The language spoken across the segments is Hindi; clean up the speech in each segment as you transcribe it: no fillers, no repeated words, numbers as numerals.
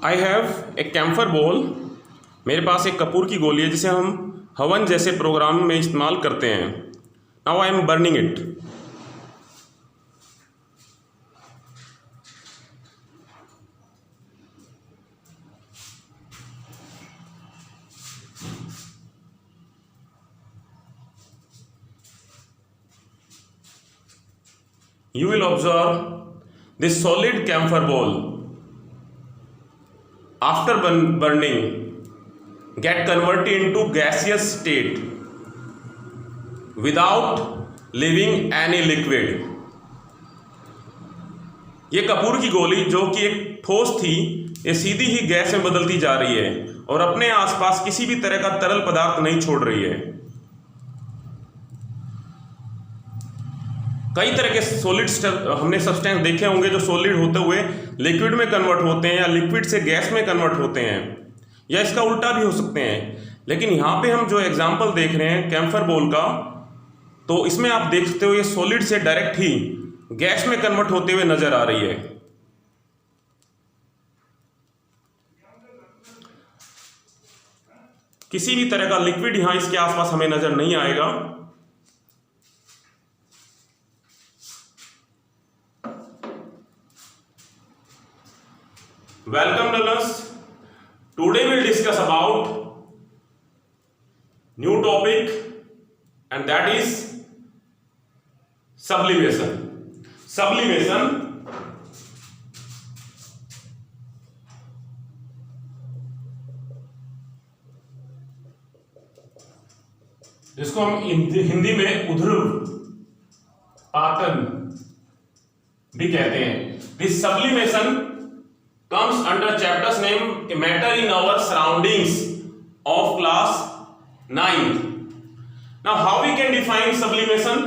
I have a camphor ball. मेरे पास एक कपूर की गोली है जिसे हम हवन जैसे प्रोग्राम में इस्तेमाल करते हैं। Now I am burning it. You will observe this solid camphor ball after burning get converted into gaseous state without leaving any liquid। ये कपूर की गोली जो कि एक ठोस थी, ये सीधी ही गैस में बदलती जा रही है और अपने आसपास किसी भी तरह का तरल पदार्थ नहीं छोड़ रही है। कई तरह के सॉलिड हमने सब्सटेंस देखे होंगे जो सॉलिड होते हुए लिक्विड में कन्वर्ट होते हैं या लिक्विड से गैस में कन्वर्ट होते हैं, या इसका उल्टा भी हो सकते हैं। लेकिन यहाँ पे हम जो एग्जांपल देख रहे हैं कैम्फर बॉल का, तो इसमें आप देख सकते हो ये सॉलिड से डायरेक्ट ही गैस में कन्वर्ट होते हुए नजर आ रही है। किसी भी तरह का लिक्विड यहां इसके आसपास हमें नजर नहीं आएगा। Welcome learners. Today we'll discuss about new topic and that is sublimation. Sublimation जिसको हम हिंदी में उध्रुवपातन भी कहते हैं। This sublimation comes under chapter's name a matter in our surroundings of class 9. Now how we can define sublimation?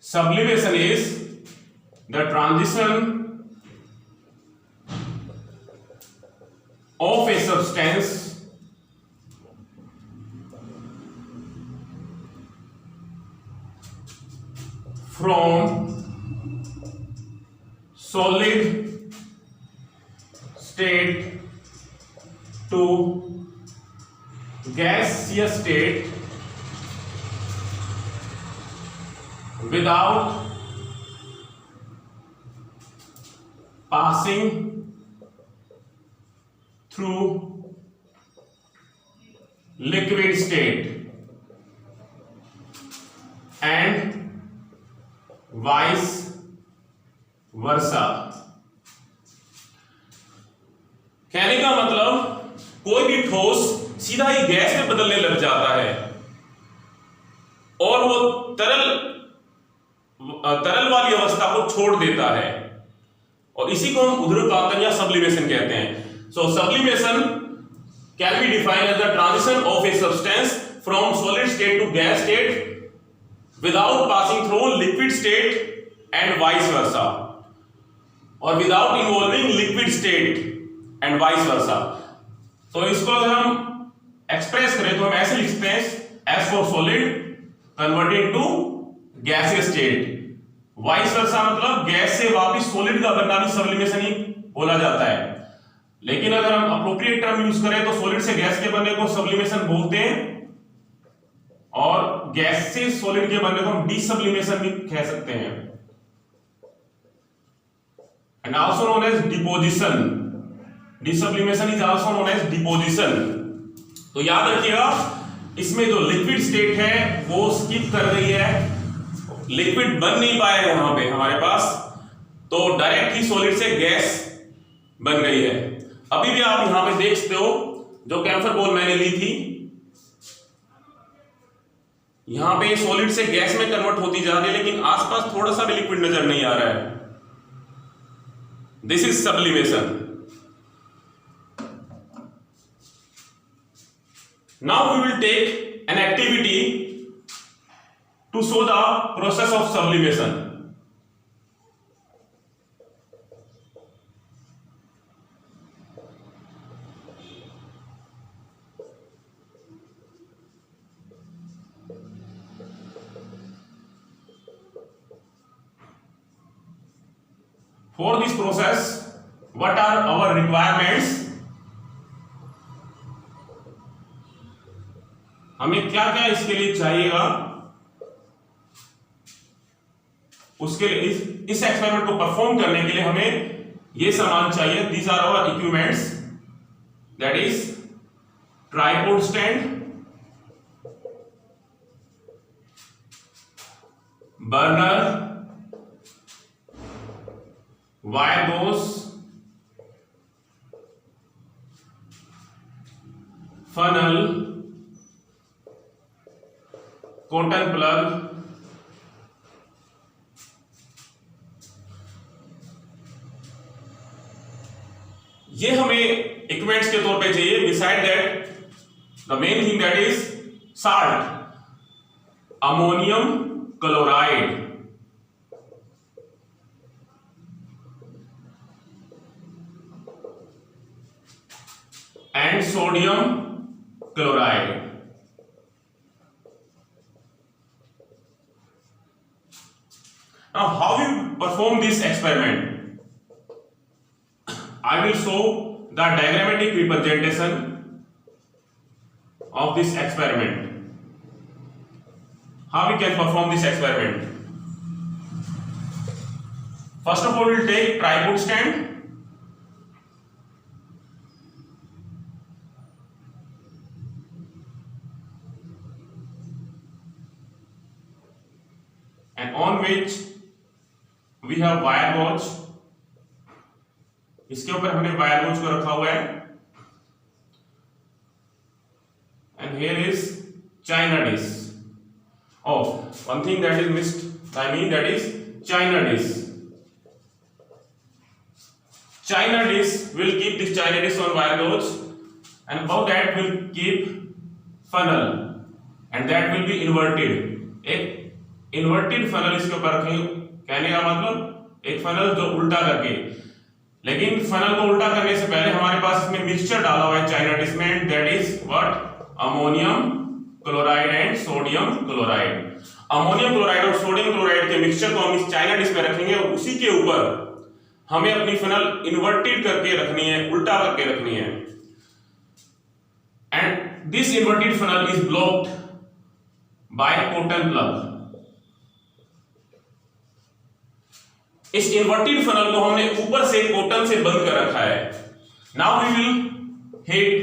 Sublimation is the transition of a substance from solid state to gaseous state without passing through liquid state and vice versa. कहने का मतलब कोई भी ठोस सीधा ही गैस में बदलने लग जाता है और वो तरल वाली अवस्था को छोड़ देता है, और इसी को हम उध्रुवपातन या सब्लिमेशन कहते हैं। So sublimation can be defined as the transition of a substance from solid state to gas state without passing through liquid state and vice versa, or without involving liquid state and vice versa। तो इसको अगर हम एक्सप्रेस करें तो हम ऐसे लिखते हैं as for solid converted to gaseous state, vice versa मतलब गैस से वापस सॉलिड का बनना भी सब्लिमेशन ही बोला जाता है। लेकिन अगर हम अप्रोप्रिएट टर्म यूज करें तो सॉलिड से गैस के बनने को सब्लिमेशन बोलते हैं और गैस से सॉलिड के बनने को हम डीसब्लिमेशन भी कह सकते हैं, and also known as deposition. Desublimation is also known as deposition. तो याद रखिएगा इसमें जो लिक्विड स्टेट है वो स्किप कर रही है, लिक्विड बन नहीं पाया यहां पे हमारे पास, तो डायरेक्ट ही सॉलिड से गैस बन गई है। अभी भी आप यहां पे देख सकते हो जो कैम्फर बॉल मैंने ली थी, यहां पे सॉलिड से गैस में कन्वर्ट होती जा रही है, लेकिन आसपास थोड़ा सा भी लिक्विड नजर नहीं आ रहा है। This is sublimation. Now we will take an activity to show the process of sublimation. For this process, what are our requirements? हमें क्या क्या इसके लिए चाहिएगा, उसके लिए इस एक्सपेरिमेंट को परफॉर्म करने के लिए हमें ये सामान चाहिए. These are our equipments, that is tripod stand, burner, wire gauze, funnel, cotton plug, ये हमें इक्विपमेंट्स के तौर पे चाहिए. Beside that the main thing that is salt, ammonium chloride, and sodium chloride. Now how we perform this experiment? I will show the diagrammatic representation of this experiment. How we can perform this experiment? First of all, we will take tripod stand. And on which we have wire gauze. इसके ऊपर हमने वायर गॉज को रखा हुआ है. And here is China dish. Oh, one thing that is missed by me, that is China dish. China dish will keep this China dish on wire gauze, and above that will keep funnel, and that will be inverted. एक inverted funnel इसके ऊपर रखेंगे. कहने का मतलब एक funnel जो उल्टा करके, लेकिन फनल को उल्टा करने से पहले हमारे पास इसमें मिक्सचर डाला हुआ है चाइना डिश में. That is what? Ammonium chloride and sodium chloride. Ammonium chloride और सोडियम क्लोराइड के मिक्सचर को हम इस चाइना डिश में रखेंगे और उसी के ऊपर हमें अपनी फनल इन्वर्टेड करके रखनी है, उल्टा करके रखनी है. And this inverted funnel is blocked by cotton plug. इस इन्वर्टेड फनल को हमने ऊपर से कॉटन से बंद कर रखा है. Now we will heat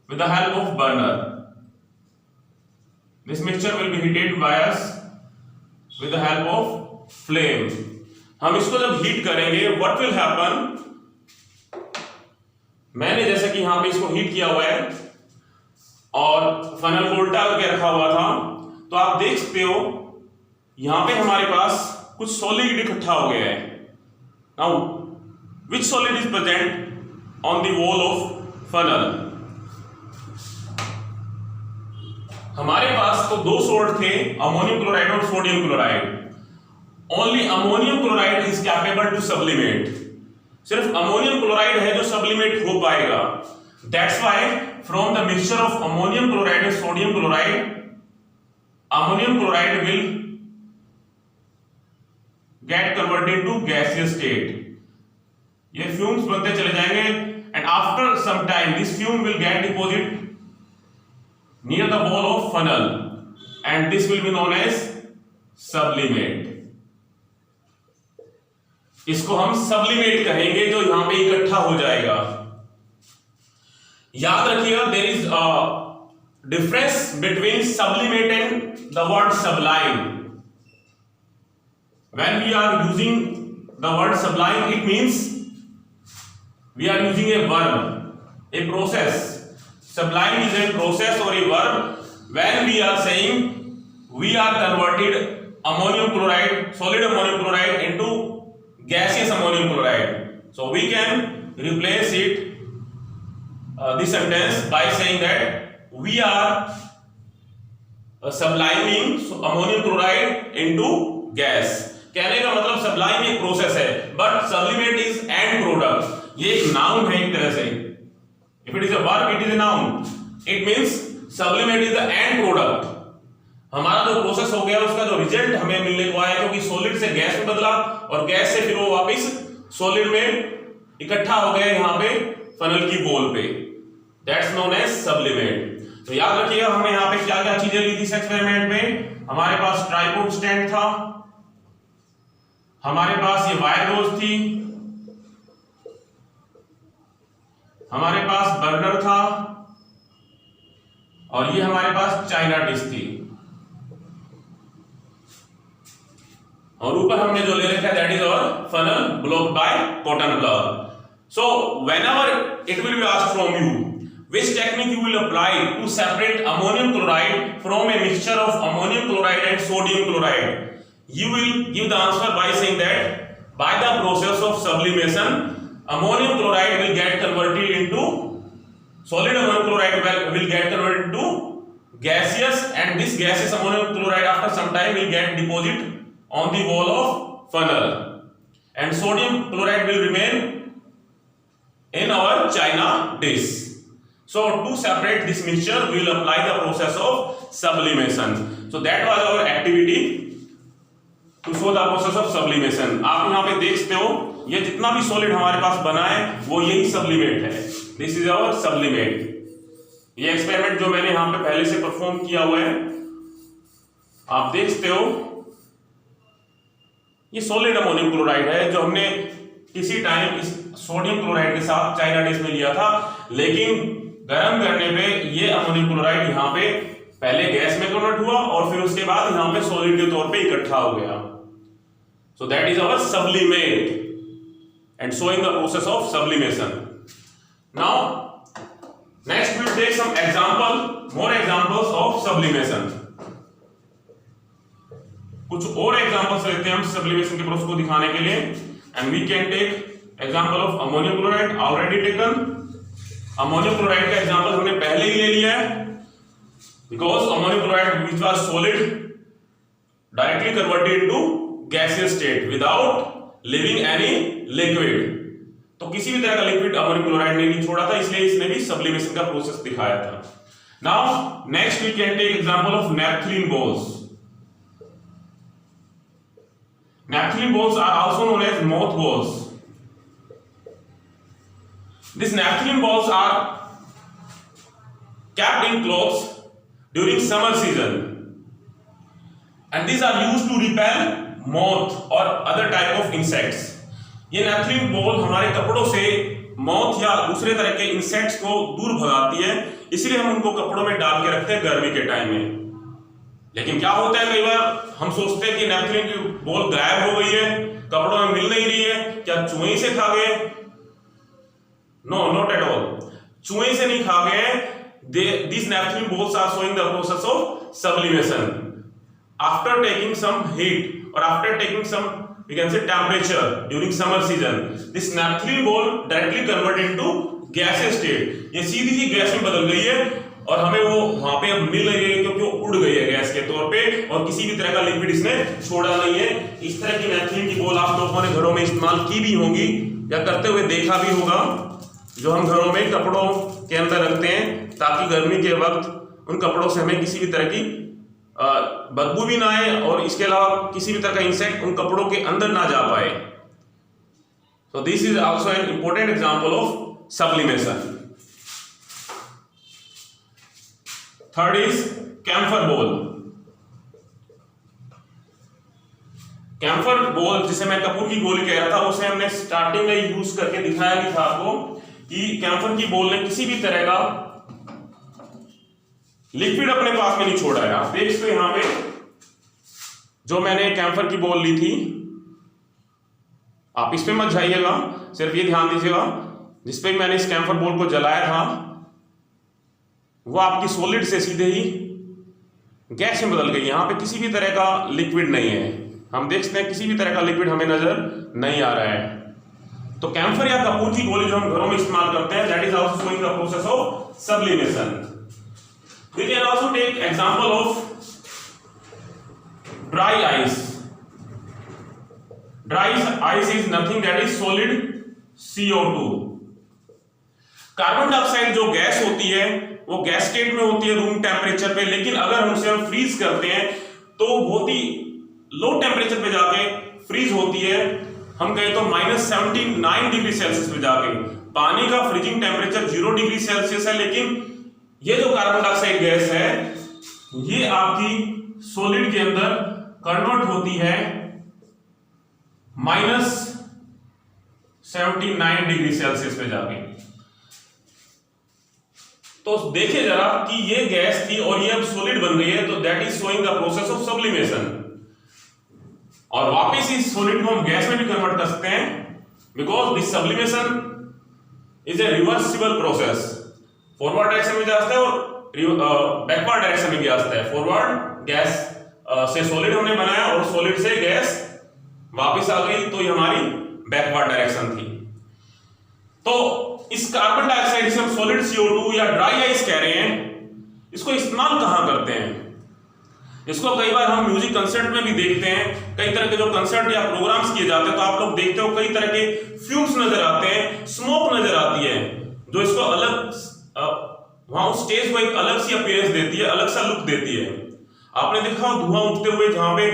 with the help of burner. This mixture will be heated by us with the help of flame. हम इसको जब हीट करेंगे, व्हाट विल हैपन? मैंने जैसे कि यहां पे इसको हीट किया हुआ है और फनल को उल्टा करके रखा हुआ था, तो आप देख सकते हो यहां पे हमारे पास कुछ सॉलिड इकट्ठा हो गया है. Now which solid is present on the wall of funnel? हमारे पास तो दो सॉल्ट थे, अमोनियम क्लोराइड और sodium chloride. Only ammonium chloride is capable to sublimate. सिर्फ अमोनियम क्लोराइड है जो सब्लिमेट हो पाएगा. That's why from the mixture of ammonium chloride and sodium chloride, ammonium chloride will get converted to gaseous state. ये fumes बनते चले जाएंगे and after some time this fume will get deposited near the wall of funnel and this will be known as sublimate. इसको हम sublimate कहेंगे जो यहां पे इकट्ठा हो जाएगा. याद रखिएगा there is a difference between sublimate and the word sublime. When we are using the word sublime, it means we are using a verb, a process. Sublime is a process or a verb. When we are saying we are converted ammonium chloride, solid ammonium chloride into gaseous ammonium chloride. So we can replace it, this sentence by saying that we are subliming ammonium chloride into gas. कहने का मतलब सब्लाइम एक प्रोसेस है, but sublimate is and product. ये एक नाउन है एक तरह से. If it is a verb, it is a noun. It means sublimate is the end product. हमारा जो प्रोसेस हो गया उसका जो रिजल्ट हमें मिलने को आया, क्योंकि सॉलिड से गैस में बदला और गैस से फिर वो वापस सॉलिड में इकट्ठा हो गया यहाँ पे फनल की वॉल पे, दैट्स नोन एज सब्लिमेट। तो याद रखिएगा हमने यहाँ पे क्या क्या चीजें ली थी इस एक्सपेरिमेंट में। हमारे पास ट्राइपोड स्टैंड था, हमारे पास ये वायर रोज थी, हमारे पास बर्नर था, और ये हमारे पास चाइना डिश थी, और ऊपर हमने जो ले रखा है that is our funnel blocked by cotton block. So whenever it will be asked from you which technique you will apply to separate ammonium chloride from a mixture of ammonium chloride and sodium chloride, you will give the answer by saying that by the process of sublimation ammonium chloride will get converted into solid, ammonium chloride will get converted into gaseous, and this gaseous ammonium chloride after some time will get deposit on the wall of funnel, and sodium chloride will remain in our china dish. So to separate this mixture we will apply the process of sublimation. So that was our activity to show the process of sublimation. आप यहाँ पे देख सकते हो ये जितना भी सॉलिड हमारे पास बना है वो यही सब्लिमेट है, दिस इज आवर सब्लिमेट। ये एक्सपेरिमेंट जो मैंने यहाँ पे पहले से परफॉर्म किया हुआ है आप देख सकते हो, ये सॉलिड अमोनियम क्लोराइड है जो हमने किसी टाइम इस सोडियम क्लोराइड के साथ चाइना डिश में लिया था, लेकिन गर्म करने पे ये अमोनियम क्लोराइड यहाँ पे पहले गैस में कन्वर्ट हुआ और फिर उसके बाद यहाँ पे सॉलिड के तौर पे इकट्ठा हो गया। So that is our sublimate and showing the process of sublimation. Now next we will take some example, more examples of sublimation. कुछ और एग्जांपल्स लेते हैं हम सब्लिमेशन के प्रोसेस को दिखाने के लिए, and we can take example of ammonium chloride already taken. Ammonium chloride का एग्जांपल हमने पहले ही ले लिया है, because ammonium chloride which was solid directly converted into gaseous state without leaving any liquid. तो किसी भी तरह का लिक्विड अमोनियम क्लोराइड ने नहीं छोड़ा था, इसलिए इसने भी सब्लिमेशन का प्रोसेस दिखाया था। Now next we can take example of naphthalene balls. Naphthalene balls are also known as moth balls. These naphthalene balls are kept in clothes during summer season, and these are used to repel moth or other type of insects. ये naphthalene ball हमारे कपड़ों से moth या दूसरे तरह के insects को दूर भगाती है, इसलिए हम उनको कपड़ों में डाल के रखते हैं गर्मी के टाइम में। लेकिन क्या होता है कई बार हम सोचते हैं कि नैपथलीन की बॉल गायब हो गई है, कपड़ों में मिल नहीं रही है, क्या चूहे से खा गए? नो, नॉट एट ऑल, चूहे से नहीं खा गए। These naphthalene balls are showing the process of sublimation after taking some heat or after taking some we can say temperature during summer season. This naphthalene ball directly converted into gaseous state. ये सीधी ही गैस में बदल गई है और हमें वो वहां पे अब मिल रही है क्योंकि वो उड़ गई है गैस के तौर पे, और किसी भी तरह का लिक्विड इसने छोड़ा नहीं है। इस तरह की नैपथलीन की बॉल आप लोगों ने घरों में इस्तेमाल की भी होंगी या करते हुए देखा भी होगा, जो हम घरों में कपड़ों के अंदर रखते हैं ताकि गर्मी के वक्त उन कपड़ों से हमें किसी भी तरह की बदबू भी ना आए और इसके अलावा किसी भी तरह का इंसेक्ट उन कपड़ों के अंदर ना जा पाए। So this is also an important example of sublimation. Third is camphor ball. Camphor ball जिसे मैं कपूर की गोली कह रहा था, उसे हमने स्टार्टिंग में यूज करके दिखाया भी था आपको कि कैम्फर की बॉल ने किसी भी तरह का लिक्विड अपने पास में नहीं छोड़ा है। आप देख सकते यहां पे जो मैंने कैम्फर की बॉल ली थी, आप इस पे मत जाइएगा, सिर्फ ये ध्यान दीजिएगा जिसपे मैंने इस कैम्फर बॉल को जलाया था वो आपकी सॉलिड से सीधे ही गैस में बदल गई। यहां पे किसी भी तरह का लिक्विड नहीं है, हम देख सकते हैं किसी भी तरह का लिक्विड हमें नजर नहीं आ रहा है। तो कैम्फर या कपूर की गोली जो हम घरों में इस्तेमाल करते हैं, that is also showing the process of sublimation. We can also take example of dry ice. Dry ice is nothing that is solid CO2। Carbon dioxide जो गैस होती है वो गैस स्टेट में होती है रूम टेम्परेचर पे, लेकिन अगर हम उसे फ्रीज करते हैं तो बहुत ही लो टेम्परेचर पे जाके फ्रीज होती है हम कहें तो -79 डिग्री सेल्सियस पे जाके, पानी का फ्रीजिंग टेम्परेचर 0 डिग्री सेल्सियस है, लेकिन ये जो कार्बन डाइऑक्साइड गैस है ये आपकी सॉलिड के अंदर कन्वर्ट होती है -79 डिग्री सेल्सियस पे जाके। तो देखिए जरा कि ये गैस थी और ये अब सॉलिड बन गई है, तो that is showing the process of sublimation. और वापस इस सॉलिड को हम गैस में भी कन्वर्ट कर सकते हैं, because this sublimation is a reversible process. Forward direction में जा सकता है और बैकवर्ड डायरेक्शन में भी आ सकता है। फॉरवर्ड गैस से सॉलिड हमने बनाया और सॉलिड से गैस वापस आ गई, तो ये हमारी बैकवर्ड डायरेक्शन थी। तो इस कार्बन डाइऑक्साइड से हम सॉलिड CO2 या ड्राई आइस कह रहे हैं, इसको इस्तेमाल कहां करते हैं? इसको कई बार हम म्यूजिक कंसर्ट में भी देखते हैं। कई तरह के जो कंसर्ट या प्रोग्राम्स किए जाते हैं तो आप लोग देखते हो कई तरह के फ्यूम्स नजर आते हैं, स्मोक नजर आती है, जो इसको अलग वहां उस स्टेज को एक अलग सी अपीयरेंस देती है, अलग सा लुक देती है। आपने देखा धुआं उठते हुए जहां पे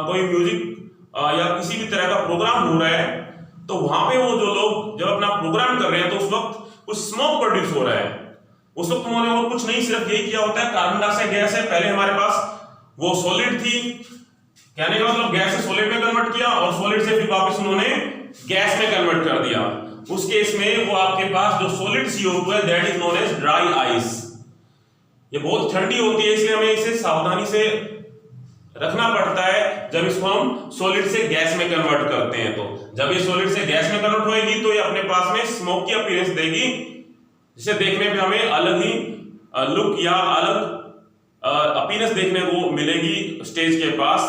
कोई म्यूजिक या किसी भी तरह का प्रोग्राम हो रहा है, तो वहां पे वो जो लोग जब अपना प्रोग्राम कर रहे हैं तो उस वक्त कुछ स्मोक प्रोड्यूस हो रहा है। उस वक्त उन्होंने और कुछ नहीं, सिर्फ यही किया होता है, कार्बन डाइऑक्साइड गैस है, पहले हमारे पास वो सॉलिड थी, कहने का मतलब गैस से सॉलिड में कन्वर्ट किया और सॉलिड से फिर वापस उन्होंने गैस में कन्वर्ट कर दिया। उस केस में वो आपके पास जो सॉलिड CO2 है that is known as dry ice. ये बहुत ठंडी होती है, इसलिए हमें इसे सावधानी से रखना पड़ता है जब इसको हम सॉलिड से गैस में कन्वर्ट करते हैं। तो जब ये सॉलिड से गैस में कन्वर्ट होएगी तो ये अपने पास में स्मोक की अपीयरेंस देगी, जिसे देखने पे हमें अलग ही लुक या अलग अपीयरेंस देखने को मिलेगी स्टेज के पास।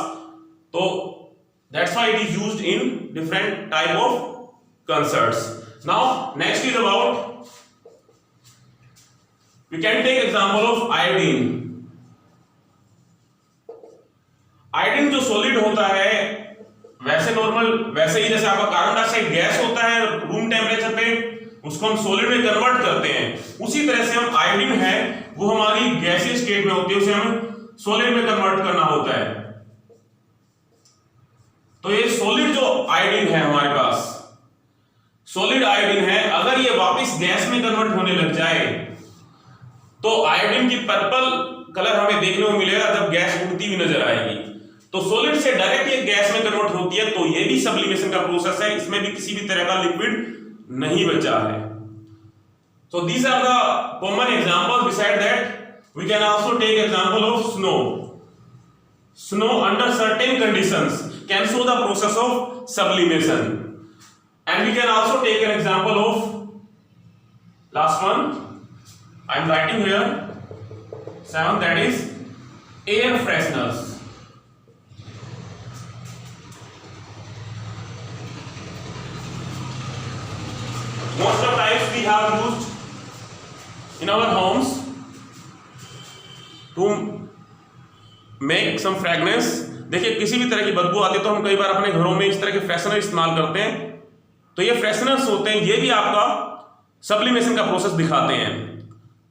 तो that's why it is used in different type of concerts. Now next is about, we can take example of iodine. Iodine जो सॉलिड होता है वैसे नॉर्मल वैसे ही जैसे आपका कार्बन डाइऑक्साइड गैस होता है रूम टेम्परेचर पे, उसको हम सॉलिड में कन्वर्ट करते हैं, उसी तरह से हम आयोडीन है वो हमारी गैसीय स्टेट में होती है, उसे हमें सॉलिड में कन्वर्ट करना होता है। तो ये सॉलिड जो आयोडीन है हमारे पास, सॉलिड आयोडीन है, अगर ये वापस गैस में कन्वर्ट होने लग जाए तो आयोडीन की पर्पल कलर हमें देखने को मिलेगा जब गैस उड़ती हुई नजर आएगी। तो सॉलिड से डायरेक्ट ये गैस में कन्वर्ट होती है, तो ये भी सब्लिमेशन का प्रोसेस है, इसमें भी किसी भी तरह का लिक्विड नहीं बचा है। So these are the common examples. Beside that, we can also take example of snow. Snow under certain conditions can show the process of sublimation. And we can also take an example of last one. I am writing here 7, that is air fresheners. Most of times we have used in our homes to make some fragrance. देखिए किसी भी तरह की बदबू आती है तो हम कई बार अपने घरों में इस तरह के फ्रेशनर इस्तेमाल करते हैं। तो ये फ्रेशनर्स होते हैं, ये भी आपका सब्लिमेशन का प्रोसेस दिखाते हैं।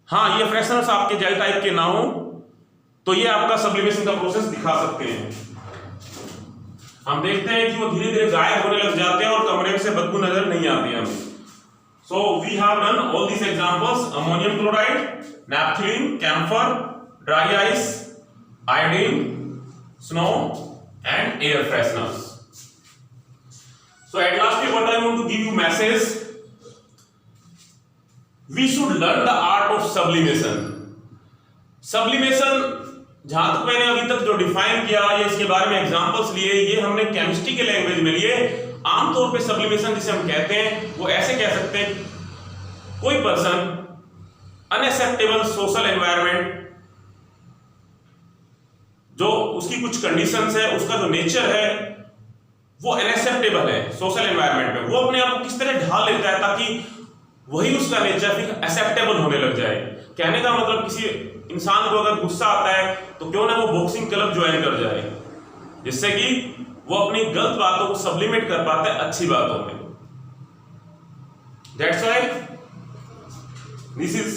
हाँ, ये फ्रेशनर्स आपके जेल टाइप के ना हो तो ये आपका सब्लिमेशन का प्रोसेस दिखा सकते हैं। हम देखते हैं कि वो धीरे धीरे गायब होने लग जाते हैं और कमरे से बदबू नजर नहीं आती है हमें। So we have done all these examples: ammonium chloride, naphthalene, camphor, dry ice, iodine, snow and air fresheners. So at last what I want to give you message, we should learn the art of sublimation. Sublimation जहां तक मैंने अभी तक जो डिफाइन किया या इसके बारे में एग्जांपल्स लिए, ये हमने केमिस्ट्री के लैंग्वेज में लिए। आमतौर पे सब्लिमेशन जिसे हम कहते हैं वो ऐसे कह सकते हैं, कोई पर्सन अनएक्सेप्टेबल सोशल एनवायरनमेंट, जो उसकी कुछ कंडीशंस है, उसका जो नेचर है वो अनएक्सेप्टेबल है सोशल एनवायरनमेंट में, वो अपने आप को किस तरह ढाल लेता है ताकि वही उसका नेचर फिर एक्सेप्टेबल होने लग जाए। कहने का मतलब किसी इंसान को अगर गुस्सा आता है तो क्यों ना वो बॉक्सिंग क्लब ज्वाइन कर जाए, जिससे कि वो अपनी गलत बातों को सब्लिमेट कर पाता है अच्छी बातों में। That's why this is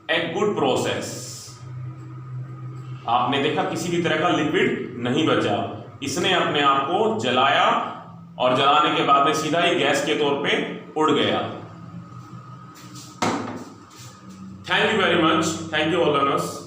a good process. आपने देखा किसी भी तरह का लिक्विड नहीं बचा, इसने अपने आप को जलाया और जलाने के बाद में सीधा ही गैस के तौर पे उड़ गया। Thank you very much, thank you all learners.